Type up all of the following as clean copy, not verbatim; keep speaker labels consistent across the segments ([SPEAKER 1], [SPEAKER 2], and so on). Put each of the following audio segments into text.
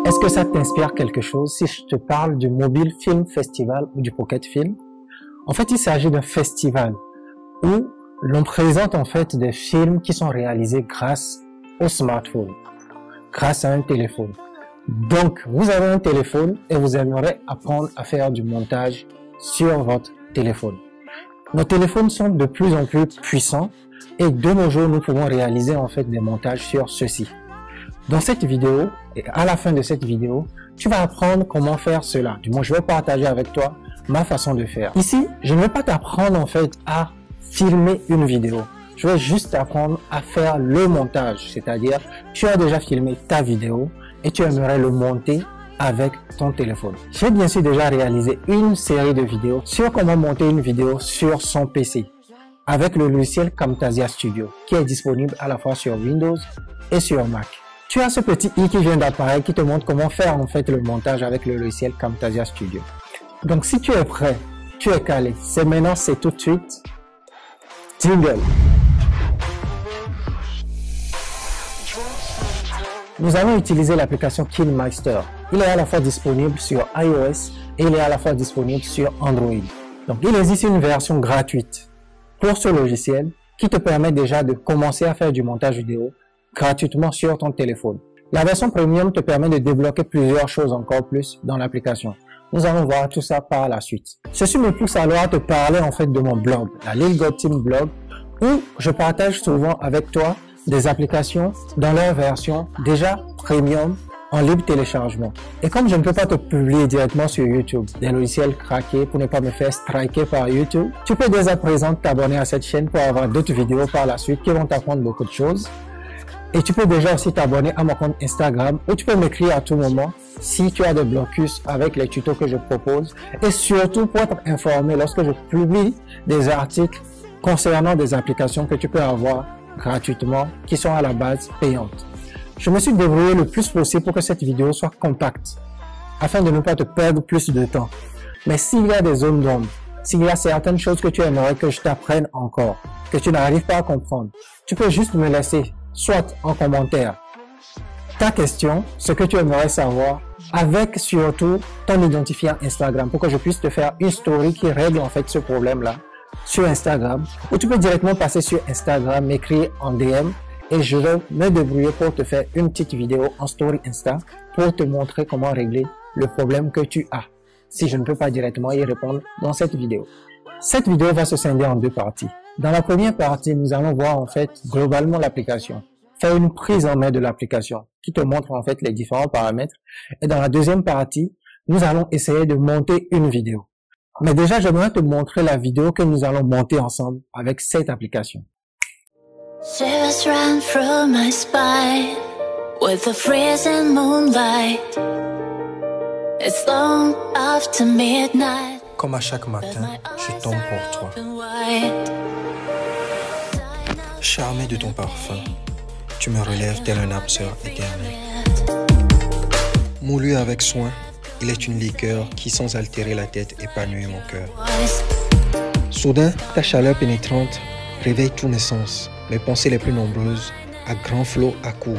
[SPEAKER 1] Est-ce que ça t'inspire quelque chose si je te parle du Mobile Film Festival ou du Pocket Film? En fait, il s'agit d'un festival où l'on présente en fait des films qui sont réalisés grâce au smartphone, grâce à un téléphone. Donc, vous avez un téléphone et vous aimeriez apprendre à faire du montage sur votre téléphone. Nos téléphones sont de plus en plus puissants et de nos jours, nous pouvons réaliser en fait des montages sur ceci. Dans cette vidéo, et à la fin de cette vidéo, tu vas apprendre comment faire cela. Du moins, je vais partager avec toi ma façon de faire. Ici, je ne vais pas t'apprendre en fait à filmer une vidéo. Je vais juste t'apprendre à faire le montage. C'est-à-dire, tu as déjà filmé ta vidéo et tu aimerais le monter avec ton téléphone. J'ai bien sûr déjà réalisé une série de vidéos sur comment monter une vidéo sur son PC avec le logiciel Camtasia Studio qui est disponible à la fois sur Windows et sur Mac. Tu as ce petit i qui vient d'apparaître qui te montre comment faire en fait le montage avec le logiciel Camtasia Studio. Donc si tu es prêt, tu es calé, c'est maintenant, c'est tout de suite. Jingle. Nous allons utiliser l'application KineMaster. Il est à la fois disponible sur iOS et il est à la fois disponible sur Android. Donc il existe une version gratuite pour ce logiciel qui te permet déjà de commencer à faire du montage vidéo gratuitement sur ton téléphone. La version premium te permet de débloquer plusieurs choses encore plus dans l'application. Nous allons voir tout ça par la suite. Ceci me pousse alors à te parler en fait de mon blog, la Lil God Team Blog, où je partage souvent avec toi des applications dans leur version déjà premium en libre téléchargement. Et comme je ne peux pas te publier directement sur YouTube des logiciels craqués pour ne pas me faire striker par YouTube, tu peux dès à présent t'abonner à cette chaîne pour avoir d'autres vidéos par la suite qui vont t'apprendre beaucoup de choses. Et tu peux déjà aussi t'abonner à mon compte Instagram où tu peux m'écrire à tout moment si tu as des blocus avec les tutos que je propose et surtout pour être informé lorsque je publie des articles concernant des applications que tu peux avoir gratuitement qui sont à la base payantes. Je me suis débrouillé le plus possible pour que cette vidéo soit compacte afin de ne pas te perdre plus de temps. Mais s'il y a des zones d'ombre, s'il y a certaines choses que tu aimerais que je t'apprenne encore, que tu n'arrives pas à comprendre, tu peux juste me laisser soit en commentaire ta question, ce que tu aimerais savoir, avec surtout ton identifiant Instagram pour que je puisse te faire une story qui règle en fait ce problème-là sur Instagram, ou tu peux directement passer sur Instagram, m'écrire en DM et je vais me débrouiller pour te faire une petite vidéo en story Insta pour te montrer comment régler le problème que tu as si je ne peux pas directement y répondre dans cette vidéo. Cette vidéo va se scinder en deux parties. Dans la première partie, nous allons voir en fait globalement l'application, faire une prise en main de l'application qui te montre en fait les différents paramètres. Et dans la deuxième partie, nous allons essayer de monter une vidéo. Mais déjà, j'aimerais te montrer la vidéo que nous allons monter ensemble avec cette application.
[SPEAKER 2] Shivers ran through my spine with the freezing moonlight. It's long after midnight.
[SPEAKER 3] Comme à chaque matin, je tombe pour toi. Charmé de ton parfum, tu me relèves tel un âme sœur éternelle. Moulu avec soin, il est une liqueur qui, sans altérer la tête, épanouit mon cœur. Soudain, ta chaleur pénétrante réveille tous mes sens, mes pensées les plus nombreuses, à grand flot accourent.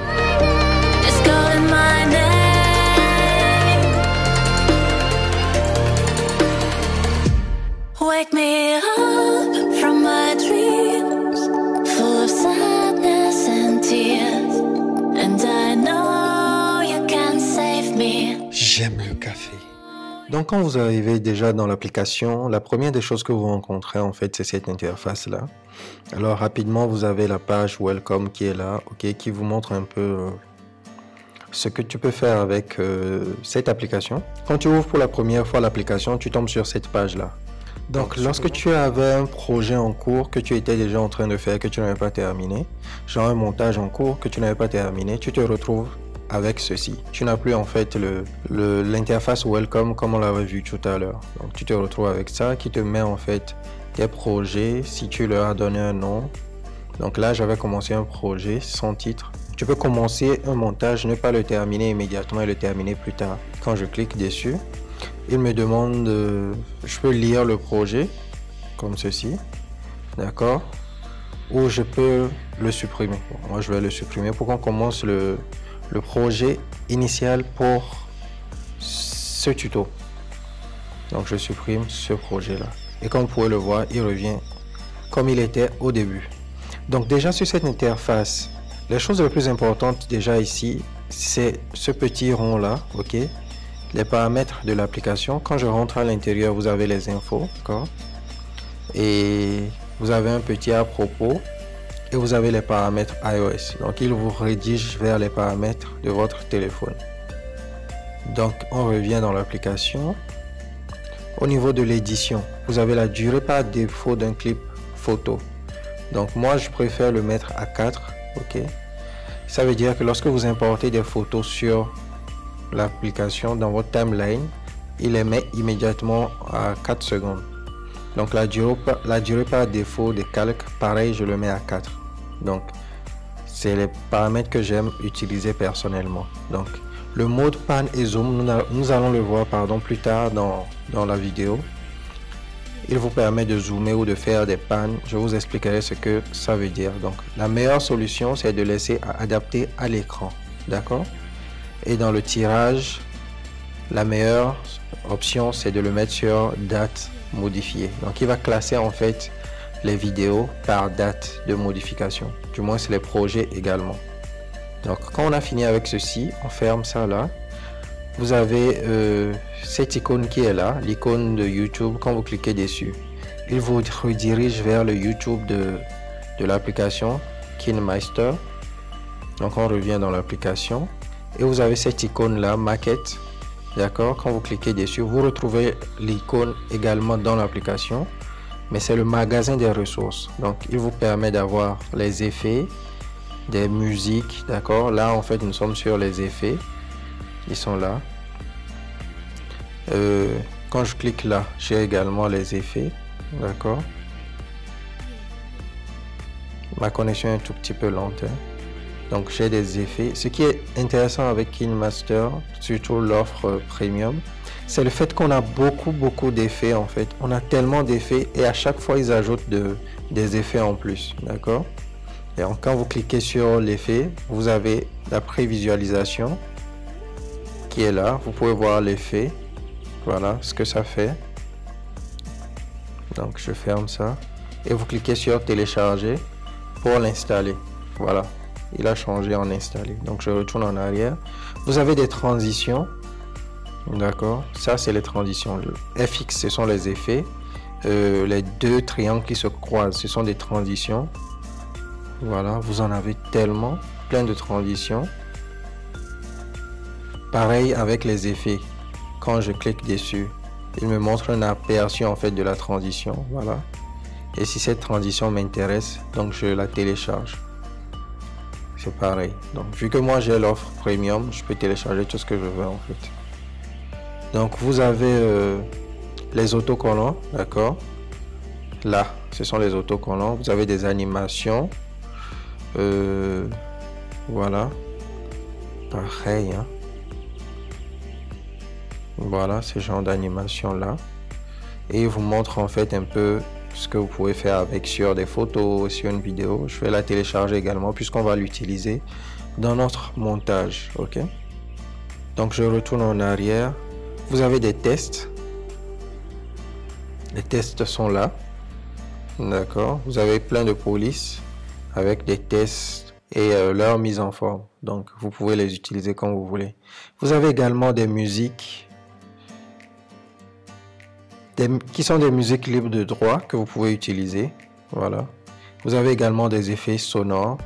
[SPEAKER 2] Wake me up from my dreams, full of sadness and tears, and I know you can save me.
[SPEAKER 3] J'aime le café. Donc quand vous arrivez déjà dans l'application, la première des choses que vous rencontrez en fait, c'est cette interface-là. Alors rapidement, vous avez la page Welcome qui est là, ok, qui vous montre un peu ce que tu peux faire avec cette application. Quand tu ouvres pour la première fois l'application, tu tombes sur cette page-là. Donc, lorsque tu avais un projet en cours que tu étais déjà en train de faire, que tu n'avais pas terminé, genre un montage en cours que tu n'avais pas terminé, tu te retrouves avec ceci. Tu n'as plus en fait l'interface Welcome comme on l'avait vu tout à l'heure. Donc, tu te retrouves avec ça qui te met en fait tes projets si tu leur as donné un nom. Donc là, j'avais commencé un projet sans titre. Tu peux commencer un montage, ne pas le terminer immédiatement et le terminer plus tard. Quand je clique dessus, il me demande, je peux lire le projet comme ceci, d'accord, ou je peux le supprimer. Bon, moi je vais le supprimer pour qu'on commence le le projet initial pour ce tuto. Donc je supprime ce projet là. Et comme vous pouvez le voir, il revient comme il était au début. Donc déjà sur cette interface, les choses les plus importantes déjà ici, c'est ce petit rond là, ok? Les paramètres de l'application. Quand je rentre à l'intérieur, vous avez les infos, d'accord? Et vous avez un petit à propos et vous avez les paramètres iOS. Donc il vous redirige vers les paramètres de votre téléphone. Donc on revient dans l'application. Au niveau de l'édition, vous avez la durée par défaut d'un clip photo. Donc moi je préfère le mettre à 4, ok? Ça veut dire que lorsque vous importez des photos sur l'application dans votre timeline, il les met immédiatement à 4 secondes. Donc la durée par défaut des calques, pareil, je le mets à 4. Donc c'est les paramètres que j'aime utiliser personnellement. Donc le mode pan et zoom, nous allons le voir plus tard dans la vidéo. Il vous permet de zoomer ou de faire des pans. Je vous expliquerai ce que ça veut dire. Donc la meilleure solution, c'est de laisser adapter à l'écran, d'accord? Et dans le tirage, la meilleure option, c'est de le mettre sur date modifiée. Donc il va classer en fait les vidéos par date de modification. Du moins c'est les projets également. Donc quand on a fini avec ceci, on ferme ça là. Vous avez cette icône qui est là, l'icône de YouTube. Quand vous cliquez dessus, il vous redirige vers le YouTube de l'application KineMeister. Donc on revient dans l'application et vous avez cette icône là, maquette. D'accord, quand vous cliquez dessus, vous retrouvez l'icône également dans l'application, mais c'est le magasin des ressources. Donc il vous permet d'avoir les effets, des musiques, d'accord? Là en fait nous sommes sur les effets, ils sont là. Quand je clique là, j'ai également les effets, d'accord? Ma connexion est un tout petit peu lente, hein? Donc j'ai des effets. Ce qui est intéressant avec KineMeister, surtout l'offre premium, c'est le fait qu'on a beaucoup d'effets en fait. On a tellement d'effets et à chaque fois ils ajoutent des effets en plus, d'accord? Et quand vous cliquez sur l'effet, vous avez la prévisualisation qui est là. Vous pouvez voir l'effet. Voilà ce que ça fait. Donc je ferme ça et vous cliquez sur télécharger pour l'installer. Voilà, il a changé en installé. Donc je retourne en arrière. Vous avez des transitions, d'accord? Ça c'est les transitions. Le FX, ce sont les effets. Les deux triangles qui se croisent, ce sont des transitions. Voilà, vous en avez tellement, plein de transitions. Pareil avec les effets. Quand je clique dessus, il me montre un aperçu en fait de la transition. Voilà. Et si cette transition m'intéresse, donc je la télécharge. C'est pareil. Donc vu que moi j'ai l'offre premium, je peux télécharger tout ce que je veux en fait. Donc vous avez les autocollants, d'accord? Là, ce sont les autocollants. Vous avez des animations. Voilà. Pareil, hein. Voilà ce genre d'animation là, et il vous montre en fait un peu ce que vous pouvez faire avec sur des photos, sur une vidéo. Je vais la télécharger également puisqu'on va l'utiliser dans notre montage, ok? Donc je retourne en arrière. Vous avez des tests. Les tests sont là, d'accord? Vous avez plein de polices avec des tests et leur mise en forme. Donc vous pouvez les utiliser comme vous voulez. Vous avez également des musiques qui sont des musiques libres de droit que vous pouvez utiliser. Voilà. Vous avez également des effets sonores.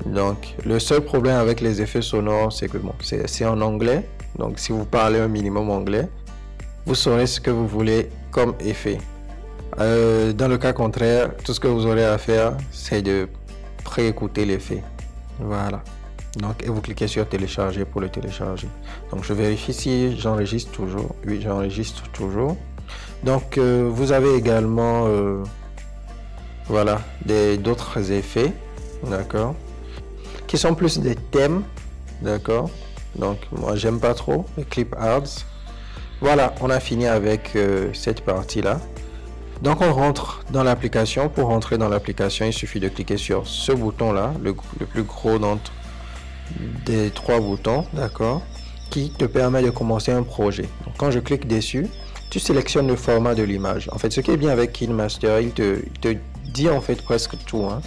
[SPEAKER 3] Donc le seul problème avec les effets sonores, c'est que bon, c'est en anglais. Donc si vous parlez un minimum anglais, vous saurez ce que vous voulez comme effet. Dans le cas contraire, tout ce que vous aurez à faire, c'est de préécouter l'effet. Voilà. Donc, et vous cliquez sur télécharger pour le télécharger. Donc je vérifie si j'enregistre toujours. Oui, j'enregistre toujours. Donc vous avez également voilà d'autres effets, d'accord, qui sont plus des thèmes, d'accord. Donc moi j'aime pas trop les clip arts. Voilà, on a fini avec cette partie là. Donc on rentre dans l'application. Pour rentrer dans l'application, il suffit de cliquer sur ce bouton là, le plus gros des 3 boutons, d'accord, qui te permet de commencer un projet. Donc, quand je clique dessus, tu sélectionnes le format de l'image. En fait, ce qui est bien avec KineMaster, il te dit en fait presque tout, hein.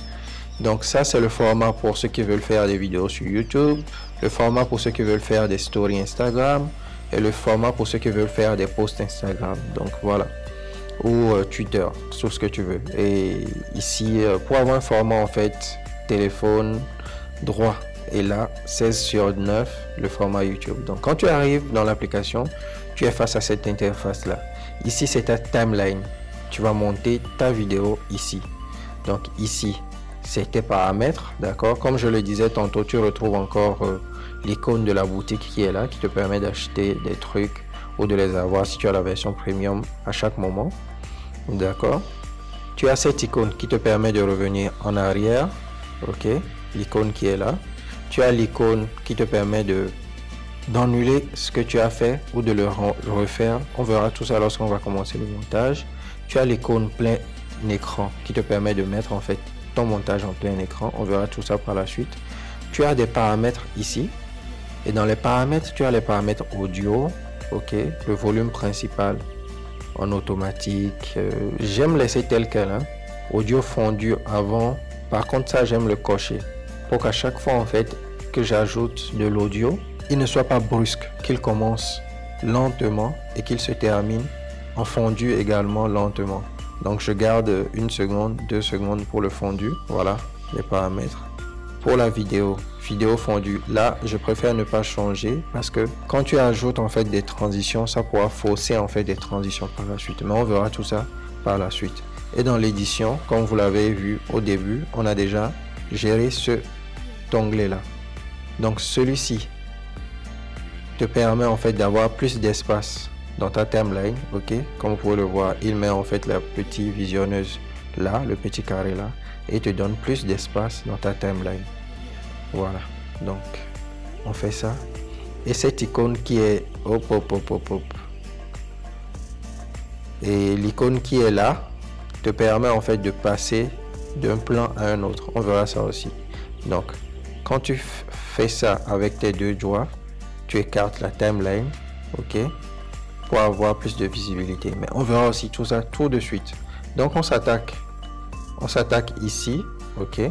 [SPEAKER 3] Donc ça, c'est le format pour ceux qui veulent faire des vidéos sur YouTube, le format pour ceux qui veulent faire des stories Instagram et le format pour ceux qui veulent faire des posts Instagram. Donc voilà, ou Twitter, tout ce que tu veux. Et ici, pour avoir un format en fait téléphone droit, et là 16/9 le format YouTube. Donc quand tu arrives dans l'application, tu es face à cette interface là. Ici, c'est ta timeline. Tu vas monter ta vidéo ici. Donc ici, c'est tes paramètres, d'accord. Comme je le disais tantôt, tu retrouves encore l'icône de la boutique qui est là, qui te permet d'acheter des trucs ou de les avoir si tu as la version premium à chaque moment, d'accord. Tu as cette icône qui te permet de revenir en arrière, ok, l'icône qui est là. Tu as l'icône qui te permet d'annuler ce que tu as fait ou de le refaire. On verra tout ça lorsqu'on va commencer le montage. Tu as l'icône plein écran qui te permet de mettre en fait ton montage en plein écran. On verra tout ça par la suite. Tu as des paramètres ici. Et dans les paramètres, tu as les paramètres audio, ok, le volume principal en automatique. J'aime laisser tel quel, hein. Audio fondu avant. Par contre, ça, j'aime le cocher pour qu'à chaque fois en fait que j'ajoute de l'audio, il ne soit pas brusque, qu'il commence lentement et qu'il se termine en fondu également lentement. Donc je garde 1 seconde, 2 secondes pour le fondu. Voilà les paramètres. Pour la vidéo fondue, là je préfère ne pas changer parce que quand tu ajoutes en fait des transitions, ça pourra fausser en fait des transitions par la suite. Mais on verra tout ça par la suite. Et dans l'édition, comme vous l'avez vu au début, on a déjà géré cet onglet là. Donc celui-ci te permet en fait d'avoir plus d'espace dans ta timeline, ok. Comme vous pouvez le voir, il met en fait la petite visionneuse là, le petit carré là, et te donne plus d'espace dans ta timeline. Voilà, donc on fait ça. Et cette icône qui est hop. Et l'icône qui est là te permet en fait de passer d'un plan à un autre. On verra ça aussi. Donc quand tu fais ça avec tes 2 doigts, tu écartes la timeline, ok, pour avoir plus de visibilité. Mais on verra aussi tout ça tout de suite. Donc on s'attaque ici, ok.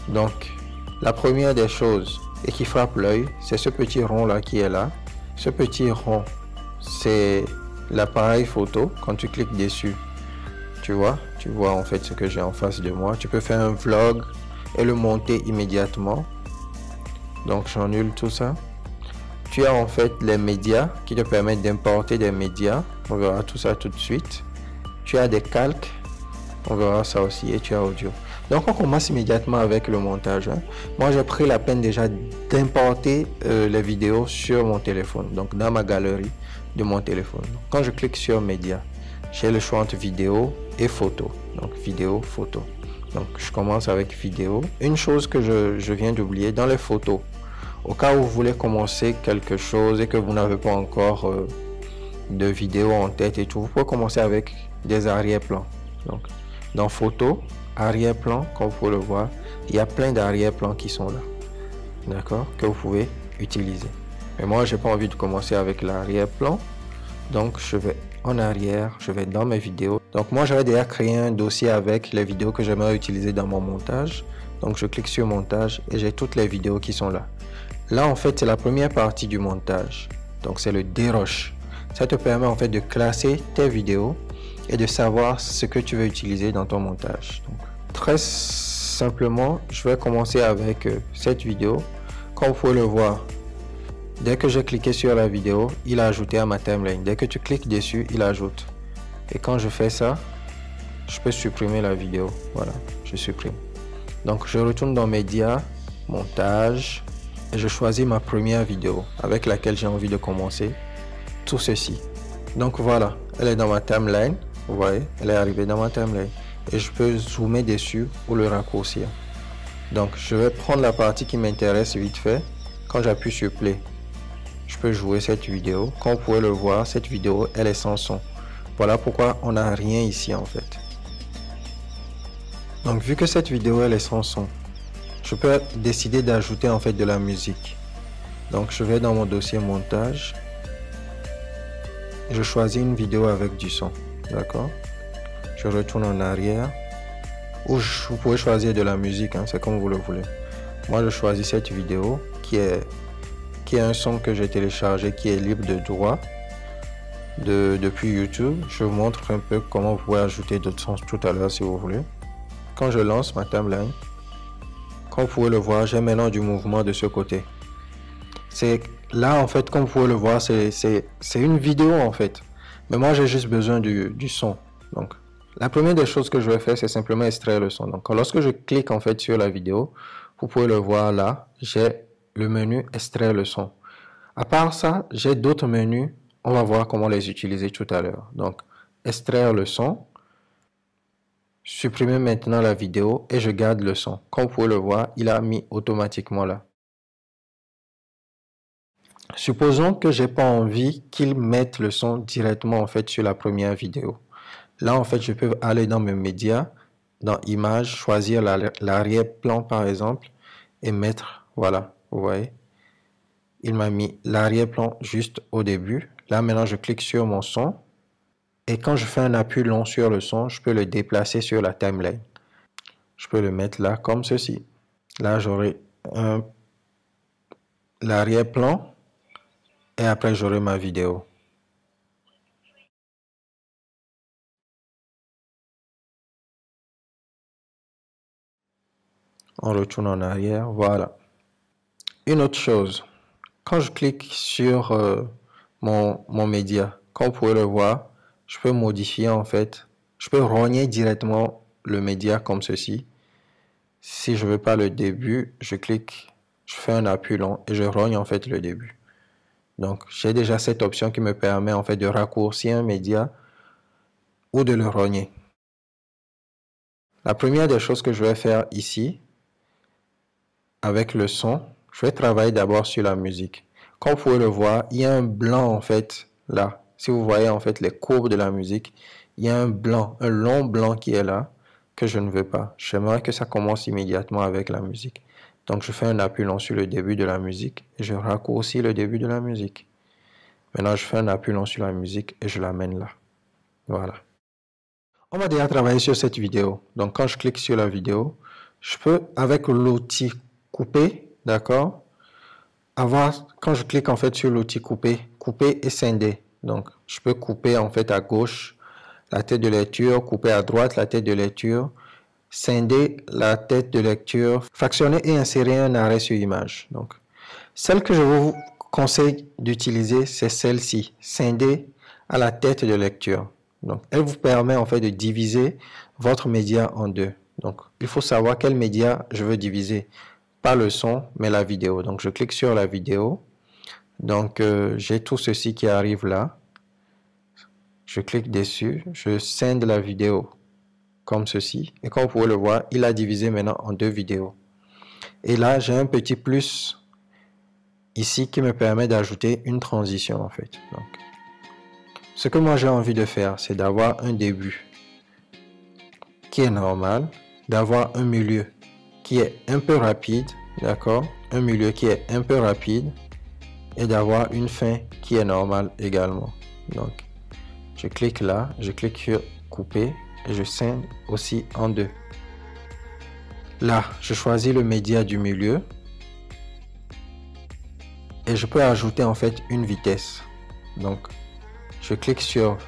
[SPEAKER 3] Donc la première des choses et qui frappe l'œil, c'est ce petit rond là qui est là. Ce petit rond, c'est l'appareil photo. Quand tu cliques dessus, tu vois en fait ce que j'ai en face de moi. Tu peux faire un vlog et le monter immédiatement. Donc j'annule tout ça. Tu as en fait les médias qui te permettent d'importer des médias. On verra tout ça tout de suite. Tu as des calques. On verra ça aussi. Et tu as audio. Donc on commence immédiatement avec le montage, hein. Moi j'ai pris la peine déjà d'importer les vidéos sur mon téléphone. Donc dans ma galerie de mon téléphone. Donc, quand je clique sur médias, j'ai le choix entre vidéo et photo. Donc vidéo, photo. Donc je commence avec vidéo. Une chose que je viens d'oublier, dans les photos, au cas où vous voulez commencer quelque chose et que vous n'avez pas encore de vidéo en tête et tout, vous pouvez commencer avec des arrière-plans. Donc dans photo, arrière-plan, comme vous pouvez le voir, il y a plein d'arrière-plans qui sont là, d'accord, que vous pouvez utiliser. Mais moi j'ai pas envie de commencer avec l'arrière-plan, donc je vais en arrière, je vais dans mes vidéos. Donc moi j'avais déjà créé un dossier avec les vidéos que j'aimerais utiliser dans mon montage. Donc je clique sur montage et j'ai toutes les vidéos qui sont là. Là en fait c'est la première partie du montage. Donc c'est le déroche. Ça te permet en fait de classer tes vidéos et de savoir ce que tu veux utiliser dans ton montage. Donc, très simplement, je vais commencer avec cette vidéo. Comme vous pouvez le voir, dès que j'ai cliqué sur la vidéo, il a ajouté à ma timeline. Dès que tu cliques dessus, il ajoute. Et quand je fais ça, je peux supprimer la vidéo. Voilà, je supprime. Donc je retourne dans médias, montage, et je choisis ma première vidéo avec laquelle j'ai envie de commencer. Tout ceci. Donc voilà, elle est dans ma timeline. Vous voyez, elle est arrivée dans ma timeline. Et je peux zoomer dessus ou le raccourcir. Donc je vais prendre la partie qui m'intéresse vite fait. Quand j'appuie sur play, je peux jouer cette vidéo. Comme vous pouvez le voir, cette vidéo, elle est sans son. Voilà pourquoi on n'a rien ici en fait. Donc vu que cette vidéo, elle est sans son, je peux décider d'ajouter en fait de la musique. Donc je vais dans mon dossier montage. Je choisis une vidéo avec du son. D'accord? Je retourne en arrière. Ou vous pouvez choisir de la musique, hein, c'est comme vous le voulez. Moi je choisis cette vidéo qui est un son que j'ai téléchargé, qui est libre de droit depuis YouTube. Je vous montre un peu comment vous pouvez ajouter d'autres sons tout à l'heure si vous voulez. Quand je lance ma timeline, comme vous pouvez le voir, j'ai maintenant du mouvement de ce côté. C'est là en fait, comme vous pouvez le voir, c'est une vidéo en fait. Mais moi j'ai juste besoin du son. Donc la première des choses que je vais faire, c'est simplement extraire le son. Donc lorsque je clique en fait sur la vidéo, vous pouvez le voir là, j'ai le menu extraire le son. À part ça, j'ai d'autres menus. On va voir comment les utiliser tout à l'heure. Donc extraire le son, supprimer maintenant la vidéo et je garde le son. Comme vous pouvez le voir, il a mis automatiquement là. Supposons que j'ai pas envie qu'il mette le son directement en fait sur la première vidéo. Là en fait je peux aller dans mes médias, dans images, choisir l'arrière-plan par exemple et mettre, voilà, vous voyez. Il m'a mis l'arrière-plan juste au début. Là maintenant je clique sur mon son. Et quand je fais un appui long sur le son, je peux le déplacer sur la timeline. Je peux le mettre là comme ceci. Là j'aurai l'arrière-plan. Et après, j'aurai ma vidéo. On retourne en arrière. Voilà. Une autre chose. Quand je clique sur mon média, comme vous pouvez le voir, je peux modifier en fait. Je peux rogner directement le média comme ceci. Si je ne veux pas le début, je clique, je fais un appui long et je rogne en fait le début. Donc, j'ai déjà cette option qui me permet en fait de raccourcir un média ou de le rogner. La première des choses que je vais faire ici, avec le son, je vais travailler d'abord sur la musique. Comme vous pouvez le voir, il y a un blanc en fait là. Si vous voyez en fait les courbes de la musique, il y a un blanc, un long blanc qui est là que je ne veux pas. J'aimerais que ça commence immédiatement avec la musique. Donc, je fais un appui long sur le début de la musique et je raccourcis le début de la musique. Maintenant, je fais un appui long sur la musique et je l'amène là. Voilà. On va déjà travailler sur cette vidéo. Donc, quand je clique sur la vidéo, je peux, avec l'outil couper, d'accord, quand je clique en fait sur l'outil couper et scinder. Donc, je peux couper en fait à gauche la tête de lecture, couper à droite la tête de lecture, scinder la tête de lecture, fractionner et insérer un arrêt sur image. Donc, celle que je vous conseille d'utiliser, c'est celle-ci, scinder à la tête de lecture. Donc, elle vous permet en fait de diviser votre média en deux. Donc, il faut savoir quel média je veux diviser. Pas le son, mais la vidéo. Donc, je clique sur la vidéo. Donc, j'ai tout ceci qui arrive là. Je clique dessus, je scinde la vidéo comme ceci. Et comme vous pouvez le voir, il a divisé maintenant en deux vidéos. Et là, j'ai un petit plus ici qui me permet d'ajouter une transition en fait. Donc, ce que moi j'ai envie de faire, c'est d'avoir un début qui est normal, d'avoir un milieu qui est un peu rapide, d'accord? Un milieu qui est un peu rapide et d'avoir une fin qui est normale également. Donc, je clique là, je clique sur couper et je scinde aussi en deux. Là, je choisis le média du milieu et je peux ajouter en fait une vitesse. Donc, je clique sur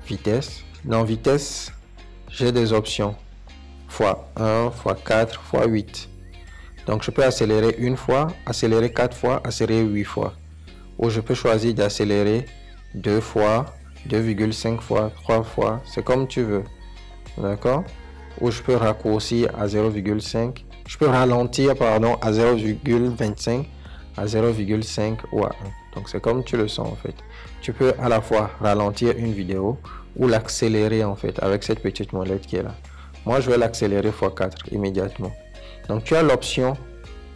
[SPEAKER 3] vitesse. Dans vitesse, j'ai des options x1, x4, x8. Donc, je peux accélérer une fois, accélérer 4 fois, accélérer 8 fois. Ou je peux choisir d'accélérer 2 fois, 2,5 fois, 3 fois. C'est comme tu veux. D'accord? Ou je peux raccourcir à 0,5. Je peux ralentir, pardon, à 0,25, à 0,5 ou à 1. Donc, c'est comme tu le sens, en fait. Tu peux à la fois ralentir une vidéo ou l'accélérer, en fait, avec cette petite molette qui est là. Moi, je vais l'accélérer x4 immédiatement. Donc, tu as l'option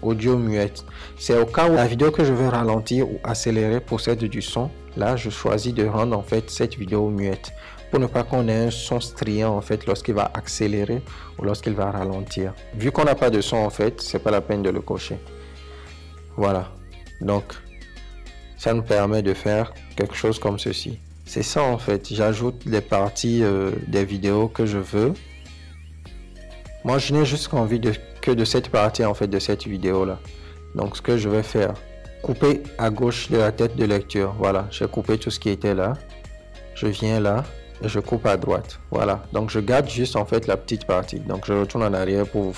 [SPEAKER 3] audio muette. C'est au cas où la vidéo que je veux ralentir ou accélérer possède du son. Là, je choisis de rendre, en fait, cette vidéo muette. pour ne pas qu'on ait un son striant en fait lorsqu'il va accélérer ou lorsqu'il va ralentir. Vu qu'on n'a pas de son en fait, c'est pas la peine de le cocher. Voilà, donc ça nous permet de faire quelque chose comme ceci. C'est ça en fait, j'ajoute les parties des vidéos que je veux. Moi je n'ai juste envie que de cette partie en fait, de cette vidéo là. Donc ce que je vais faire, couper à gauche de la tête de lecture. Voilà, j'ai coupé tout ce qui était là. Je viens là et je coupe à droite. Voilà, donc je garde juste en fait la petite partie. Donc je retourne en arrière pour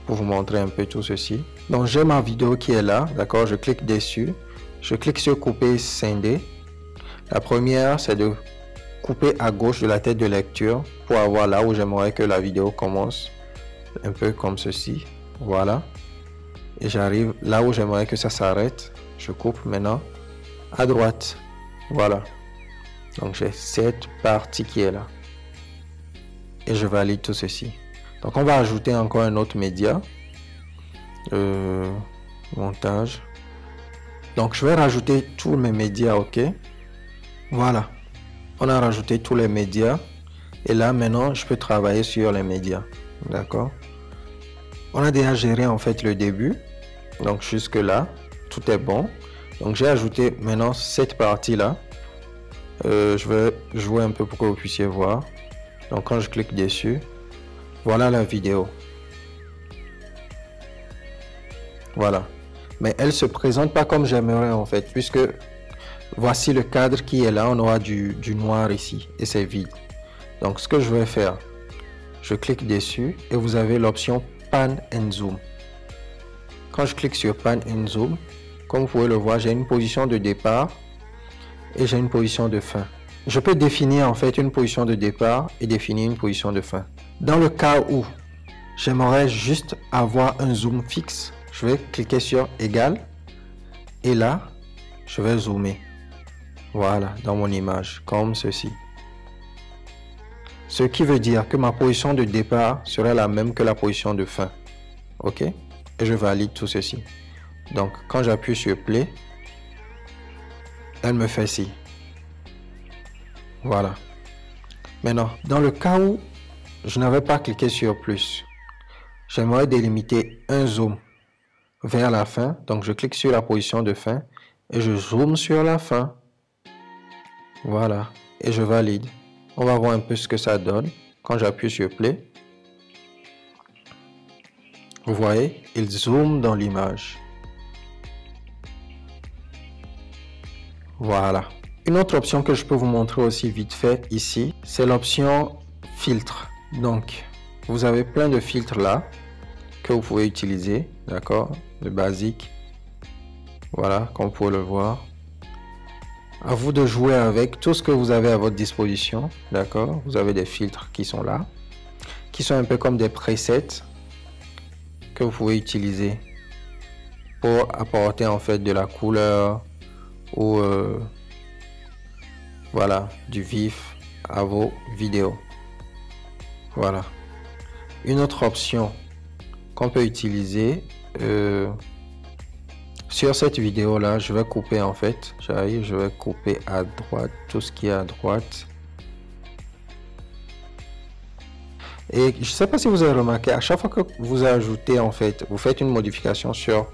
[SPEAKER 3] vous montrer un peu tout ceci. Donc j'ai ma vidéo qui est là, d'accord, je clique dessus. Je clique sur couper scinder. La première, c'est de couper à gauche de la tête de lecture pour avoir là où j'aimerais que la vidéo commence. Un peu comme ceci. Voilà. Et j'arrive là où j'aimerais que ça s'arrête. Je coupe maintenant à droite. Voilà. Donc j'ai cette partie qui est là. Et je valide tout ceci. Donc on va ajouter encore un autre média. Montage. Donc je vais rajouter tous mes médias, ok. Voilà. On a rajouté tous les médias. Et là maintenant je peux travailler sur les médias. D'accord. On a déjà géré en fait le début. Donc jusque là, tout est bon. Donc j'ai ajouté maintenant cette partie là. Je vais jouer un peu pour que vous puissiez voir. Donc quand je clique dessus, voilà la vidéo. Voilà. Mais elle se présente pas comme j'aimerais en fait, puisque voici le cadre qui est là. On aura du noir ici et c'est vide. Donc ce que je vais faire, je clique dessus et vous avez l'option Pan and Zoom. Quand je clique sur Pan and Zoom, comme vous pouvez le voir, j'ai une position de départ et j'ai une position de fin. Je peux définir en fait une position de départ et définir une position de fin. Dans le cas où j'aimerais juste avoir un zoom fixe, je vais cliquer sur égal et là, je vais zoomer. Voilà, dans mon image, comme ceci. Ce qui veut dire que ma position de départ serait la même que la position de fin. Ok? Et je valide tout ceci. Donc, quand j'appuie sur play, elle me fait ci. Voilà. Maintenant, dans le cas où je n'avais pas cliqué sur plus, j'aimerais délimiter un zoom vers la fin. Donc, je clique sur la position de fin et je zoome sur la fin. Voilà. Et je valide. On va voir un peu ce que ça donne quand j'appuie sur play. Vous voyez, il zoome dans l'image. Voilà. Une autre option que je peux vous montrer aussi vite fait ici, c'est l'option filtre. Donc, vous avez plein de filtres là que vous pouvez utiliser, d'accord? Le basique. Voilà, comme vous pouvez le voir. À vous de jouer avec tout ce que vous avez à votre disposition, d'accord? Vous avez des filtres qui sont là, qui sont un peu comme des presets que vous pouvez utiliser pour apporter en fait de la couleur ou voilà, du vif à vos vidéos. Voilà. Une autre option qu'on peut utiliser sur cette vidéo là, je vais couper en fait, j'arrive, je vais couper à droite tout ce qui est à droite. Et je ne sais pas si vous avez remarqué, à chaque fois que vous ajoutez en fait, vous faites une modification sur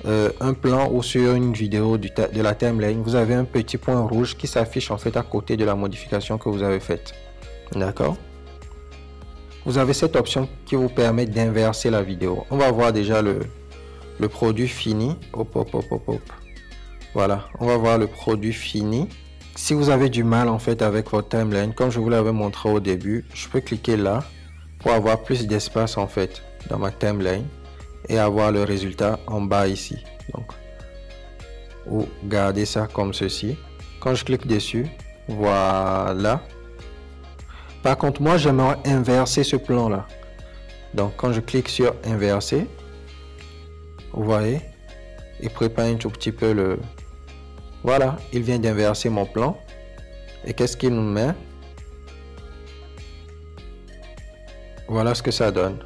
[SPEAKER 3] un plan ou sur une vidéo de la timeline, vous avez un petit point rouge qui s'affiche en fait à côté de la modification que vous avez faite. D'accord? Vous avez cette option qui vous permet d'inverser la vidéo. On va voir déjà le produit fini. Hop, hop, hop, hop, hop. Voilà, on va voir le produit fini. Si vous avez du mal en fait avec votre timeline, comme je vous l'avais montré au début, je peux cliquer là pour avoir plus d'espace en fait dans ma timeline et avoir le résultat en bas ici. Donc, ou garder ça comme ceci. Quand je clique dessus, voilà. Par contre, moi j'aimerais inverser ce plan là. Donc quand je clique sur inverser, vous voyez, il prépare un tout petit peu le... Voilà, il vient d'inverser mon plan. Et qu'est-ce qu'il nous met? Voilà ce que ça donne.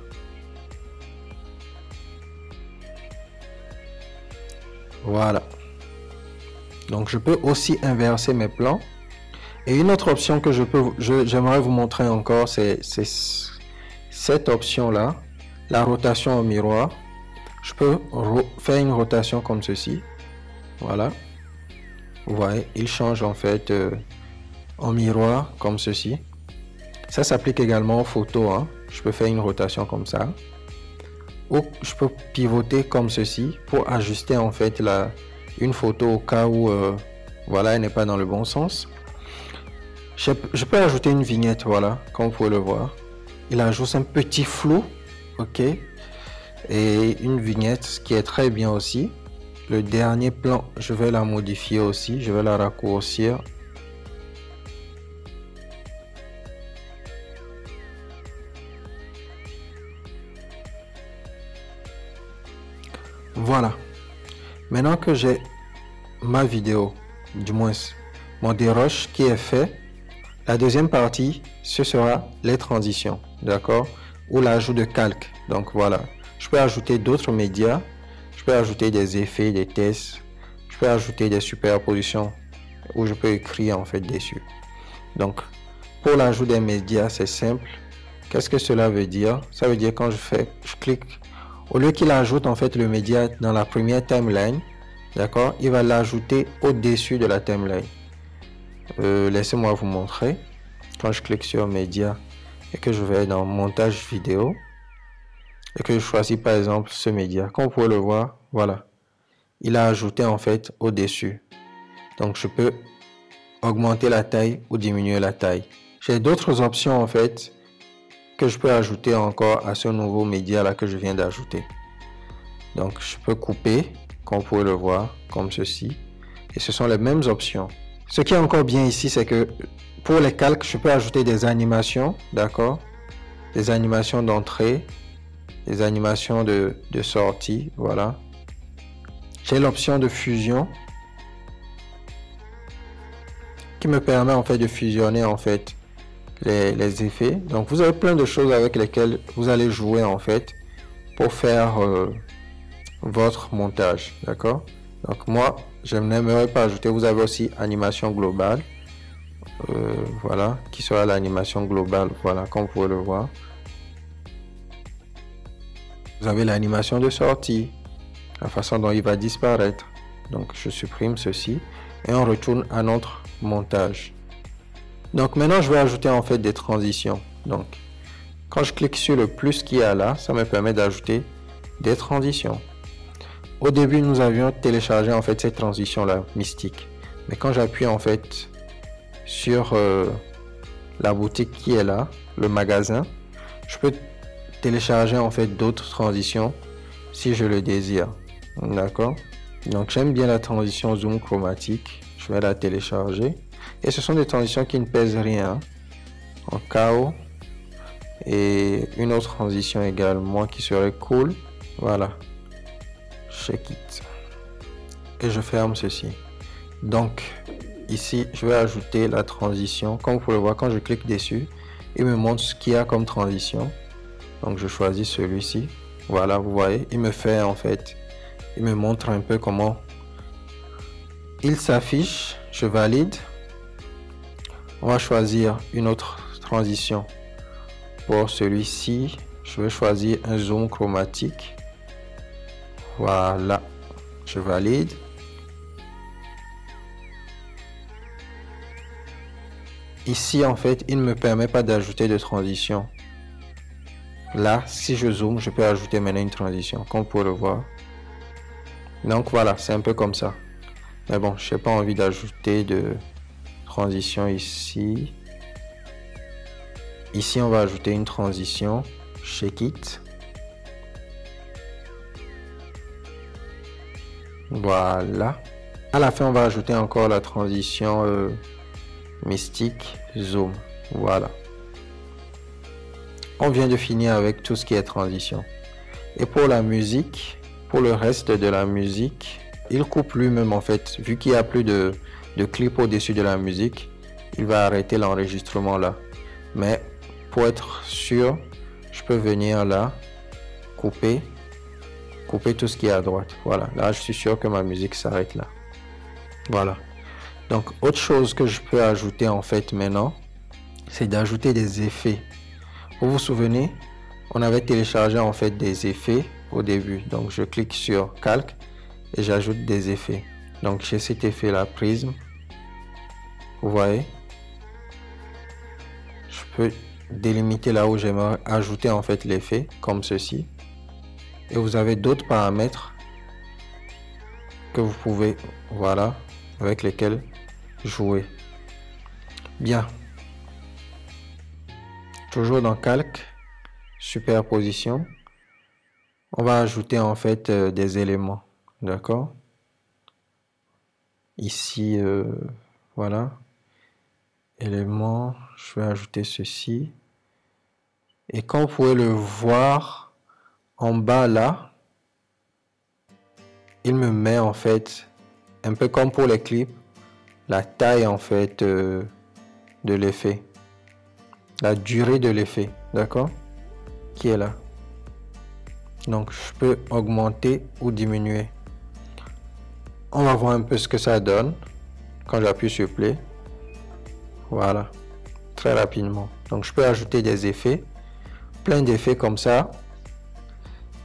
[SPEAKER 3] Voilà. Donc je peux aussi inverser mes plans. Et une autre option que j'aimerais vous montrer encore, c'est cette option-là, la rotation au miroir. Je peux faire une rotation comme ceci. Voilà. Vous voyez, il change en fait en miroir comme ceci. Ça s'applique également aux photos, hein. Je peux faire une rotation comme ça. Ou je peux pivoter comme ceci pour ajuster en fait une photo au cas où voilà, elle n'est pas dans le bon sens. Je peux ajouter une vignette, voilà, comme vous pouvez le voir. Il ajoute un petit flou, ok. Et une vignette qui est très bien aussi. Le dernier plan, je vais la modifier aussi, je vais la raccourcir. Voilà. Maintenant que j'ai ma vidéo, du moins mon dérush qui est fait, la deuxième partie, ce sera les transitions, d'accord? Ou l'ajout de calque. Donc voilà, je peux ajouter d'autres médias, je peux ajouter des effets, des tests, je peux ajouter des superpositions où je peux écrire en fait dessus. Donc pour l'ajout des médias, c'est simple. Qu'est-ce que cela veut dire? Ça veut dire quand je clique, au lieu qu'il ajoute en fait le média dans la première timeline, d'accord, il va l'ajouter au-dessus de la timeline. Laissez-moi vous montrer. Quand je clique sur média et que je vais dans montage vidéo et que je choisis par exemple ce média, comme vous pouvez le voir, voilà, il a ajouté en fait au-dessus. Donc je peux augmenter la taille ou diminuer la taille. J'ai d'autres options en fait que je peux ajouter encore à ce nouveau média là que je viens d'ajouter. Donc je peux couper, comme vous pouvez le voir, comme ceci, et ce sont les mêmes options. Ce qui est encore bien ici, c'est que pour les calques, je peux ajouter des animations, d'accord, des animations d'entrée, des animations de sortie, voilà. J'ai l'option de fusion qui me permet en fait de fusionner en fait les effets. Donc vous avez plein de choses avec lesquelles vous allez jouer en fait pour faire votre montage, d'accord. Donc moi je n'aimerais pas ajouter. Vous avez aussi animation globale, voilà, qui sera l'animation globale, voilà, comme vous pouvez le voir. Vous avez l'animation de sortie, la façon dont il va disparaître. Donc je supprime ceci et on retourne à notre montage. Donc maintenant je vais ajouter en fait des transitions. Donc quand je clique sur le plus qu'il y a là, ça me permet d'ajouter des transitions. Au début nous avions téléchargé en fait cette transition là, mystique. Mais quand j'appuie en fait sur la boutique qui est là, le magasin, je peux télécharger en fait d'autres transitions si je le désire. D'accord? Donc j'aime bien la transition zoom chromatique. Je vais la télécharger. Et ce sont des transitions qui ne pèsent rien. En chaos. Et une autre transition également qui serait cool. Voilà. Check it. Et je ferme ceci. Donc ici je vais ajouter la transition. Comme vous pouvez le voir, quand je clique dessus, il me montre ce qu'il y a comme transition. Donc je choisis celui-ci. Voilà, vous voyez, il me fait en fait, il me montre un peu comment il s'affiche. Je valide. On va choisir une autre transition. Pour celui-ci, je vais choisir un zoom chromatique. Voilà, je valide. Ici en fait, il ne me permet pas d'ajouter de transition. Là, si je zoome, je peux ajouter maintenant une transition, comme vous pouvez le voir. Donc voilà, c'est un peu comme ça. Mais bon, je n'ai pas envie d'ajouter de transition ici. Ici, on va ajouter une transition. Check it. Voilà. À la fin, on va ajouter encore la transition mystique zoom. Voilà. On vient de finir avec tout ce qui est transition. Et pour la musique, pour le reste de la musique, il coupe lui-même en fait. Vu qu'il n'y a plus de clip au-dessus de la musique, il va arrêter l'enregistrement là. Mais pour être sûr, je peux venir là, couper tout ce qui est à droite. Voilà, là je suis sûr que ma musique s'arrête là. Voilà. Donc, autre chose que je peux ajouter en fait maintenant, c'est d'ajouter des effets. Vous vous souvenez, on avait téléchargé en fait des effets au début. Donc, je clique sur calque et j'ajoute des effets. Donc, j'ai cet effet là, prisme. Vous voyez, je peux délimiter là où j'aimerais ajouter en fait l'effet comme ceci. Et vous avez d'autres paramètres que vous pouvez, voilà, avec lesquels jouer. Bien. Toujours dans calque, superposition, on va ajouter en fait des éléments, d'accord? Ici, voilà, éléments, je vais ajouter ceci. Et comme vous pouvez le voir en bas là, il me met en fait, un peu comme pour les clips, la taille en fait de l'effet. La durée de l'effet, d'accord, qui est là. Donc, je peux augmenter ou diminuer. On va voir un peu ce que ça donne quand j'appuie sur play. Voilà, très rapidement. Donc, je peux ajouter des effets, plein d'effets comme ça.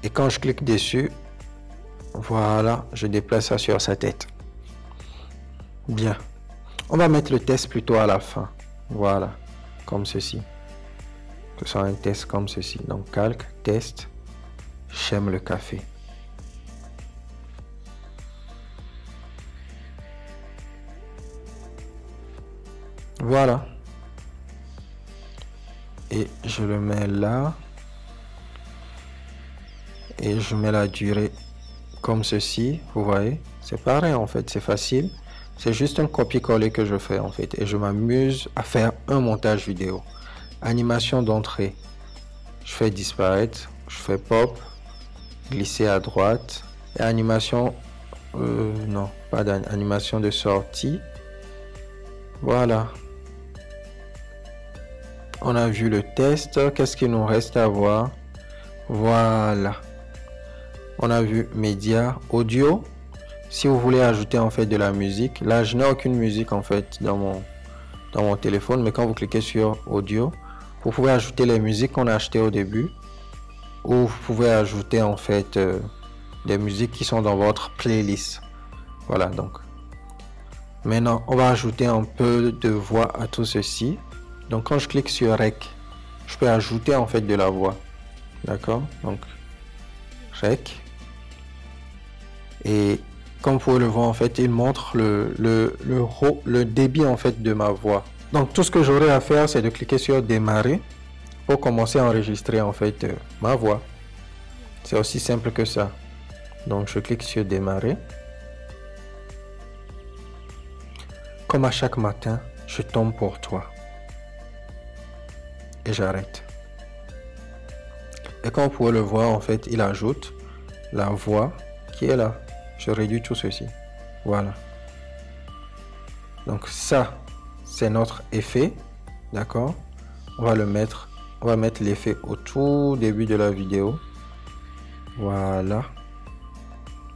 [SPEAKER 3] Et quand je clique dessus, voilà, je déplace ça sur sa tête. Bien. On va mettre le test plutôt à la fin. Voilà. Comme ceci. Ce sera un test comme ceci. Donc calque, test, j'aime le café. Voilà. Et je le mets là. Et je mets la durée comme ceci. Vous voyez, c'est pareil en fait, c'est facile. C'est juste un copier-coller que je fais en fait. Et je m'amuse à faire un montage vidéo. Animation d'entrée. Je fais disparaître. Je fais pop. Glisser à droite. Et animation... non, pas d'animation de sortie. Voilà. On a vu le test. Qu'est-ce qu'il nous reste à voir? Voilà. On a vu médias, audio. Si vous voulez ajouter en fait de la musique, là je n'ai aucune musique en fait dans mon téléphone, mais quand vous cliquez sur audio, vous pouvez ajouter les musiques qu'on a achetées au début, ou vous pouvez ajouter en fait des musiques qui sont dans votre playlist. Voilà, donc maintenant on va ajouter un peu de voix à tout ceci. Donc quand je clique sur Rec, je peux ajouter en fait de la voix, d'accord? Donc Rec, et comme vous pouvez le voir en fait, il montre le débit en fait de ma voix. Donc tout ce que j'aurai à faire, c'est de cliquer sur démarrer pour commencer à enregistrer en fait ma voix. C'est aussi simple que ça. Donc je clique sur démarrer. Comme à chaque matin, je tombe pour toi. Et j'arrête. Et comme vous pouvez le voir en fait, il ajoute la voix qui est là. Je réduis tout ceci. Voilà. Donc ça, c'est notre effet. D'accord? On va mettre l'effet au tout début de la vidéo. Voilà.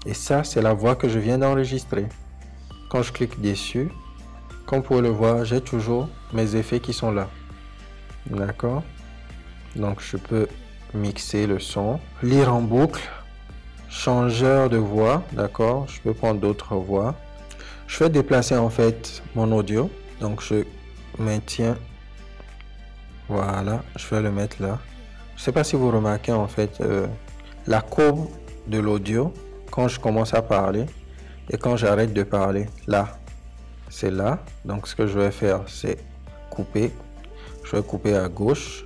[SPEAKER 3] Et ça, c'est la voix que je viens d'enregistrer. Quand je clique dessus, comme vous pouvez le voir, j'ai toujours mes effets qui sont là. D'accord? Donc je peux mixer le son, lire en boucle. Changeur de voix, d'accord, je peux prendre d'autres voix. Je vais déplacer en fait mon audio, donc je maintiens, voilà, je vais le mettre là. Je sais pas si vous remarquez en fait la courbe de l'audio quand je commence à parler et quand j'arrête de parler. Là, c'est là, donc ce que je vais faire, c'est couper. Je vais couper à gauche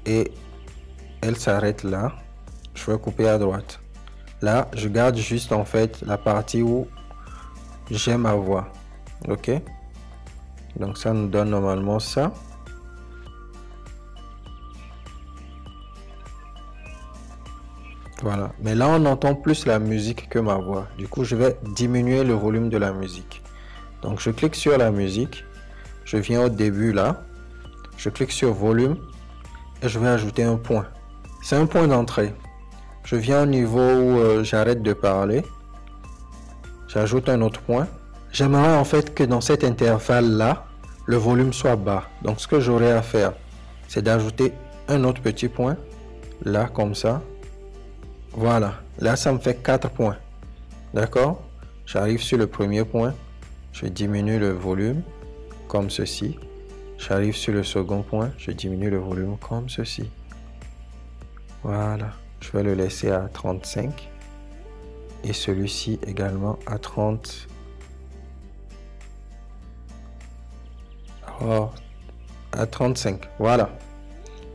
[SPEAKER 3] et elle s'arrête là. Je vais couper à droite. Là, je garde juste en fait la partie où j'ai ma voix. Ok? Donc ça nous donne normalement ça. Voilà. Mais là, on entend plus la musique que ma voix. Du coup, je vais diminuer le volume de la musique. Donc je clique sur la musique. Je viens au début là. Je clique sur volume. Et je vais ajouter un point. C'est un point d'entrée. Je viens au niveau où j'arrête de parler. J'ajoute un autre point. j'aimerais en fait que dans cet intervalle-là, le volume soit bas. Donc ce que j'aurais à faire, c'est d'ajouter un autre petit point, là comme ça. Voilà, là ça me fait 4 points. D'accord? J'arrive sur le premier point, je diminue le volume comme ceci. J'arrive sur le second point, je diminue le volume comme ceci. Voilà, je vais le laisser à 35 et celui-ci également à 30. Alors, à 35, voilà.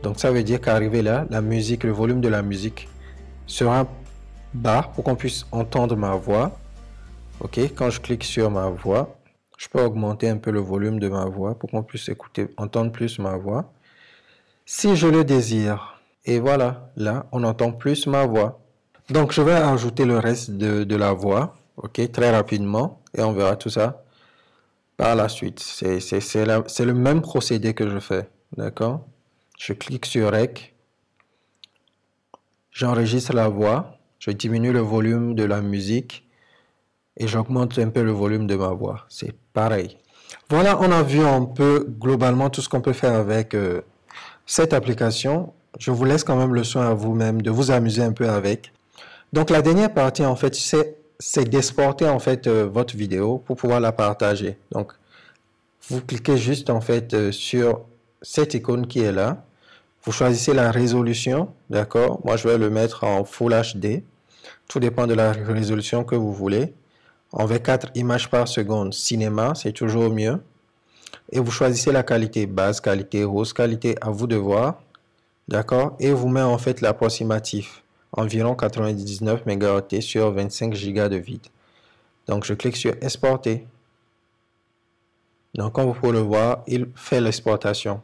[SPEAKER 3] Donc ça veut dire qu'arrivé là, la musique, le volume de la musique sera bas pour qu'on puisse entendre ma voix. Ok, quand je clique sur ma voix, je peux augmenter un peu le volume de ma voix pour qu'on puisse écouter, entendre plus ma voix. Si je le désire, et voilà, là, on entend plus ma voix. Donc, je vais ajouter le reste de la voix, ok, très rapidement, et on verra tout ça par la suite. C'est le même procédé que je fais, d'accord? Je clique sur Rec, j'enregistre la voix, je diminue le volume de la musique, et j'augmente un peu le volume de ma voix. C'est pareil. Voilà, on a vu un peu globalement tout ce qu'on peut faire avec cette application. Je vous laisse quand même le soin à vous-même de vous amuser un peu avec. Donc la dernière partie en fait, c'est d'exporter en fait votre vidéo pour pouvoir la partager. Donc vous cliquez juste en fait sur cette icône qui est là. Vous choisissez la résolution, d'accord? Moi je vais le mettre en Full HD. Tout dépend de la résolution que vous voulez. En 24 images par seconde, cinéma, c'est toujours mieux. Et vous choisissez la qualité basse, qualité rose, qualité à vous de voir. D'accord? Et vous mettez en fait l'approximatif. Environ 99 MHz sur 25 Go de vide. Donc je clique sur exporter. Donc comme vous pouvez le voir, il fait l'exportation.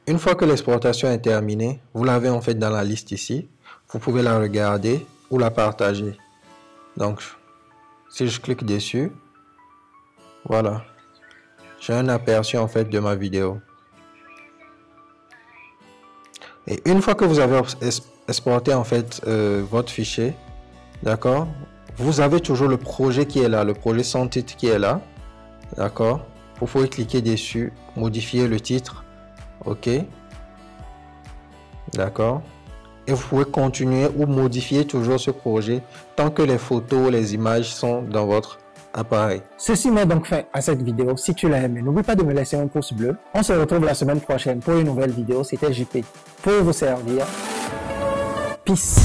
[SPEAKER 3] Une fois que l'exportation est terminée, vous l'avez en fait dans la liste ici. Vous pouvez la regarder ou la partager. Donc, si je clique dessus, voilà. J'ai un aperçu en fait de ma vidéo. Et une fois que vous avez exporté en fait votre fichier, d'accord, vous avez toujours le projet qui est là, le projet sans titre qui est là, d'accord. Vous pouvez cliquer dessus, modifier le titre. Ok, d'accord. Et vous pouvez continuer ou modifier toujours ce projet tant que les photos, les images sont dans votre appareil.
[SPEAKER 1] Ceci met donc fin à cette vidéo. Si tu l'as aimé, n'oublie pas de me laisser un pouce bleu. On se retrouve la semaine prochaine pour une nouvelle vidéo. C'était JP pour vous servir. Peace.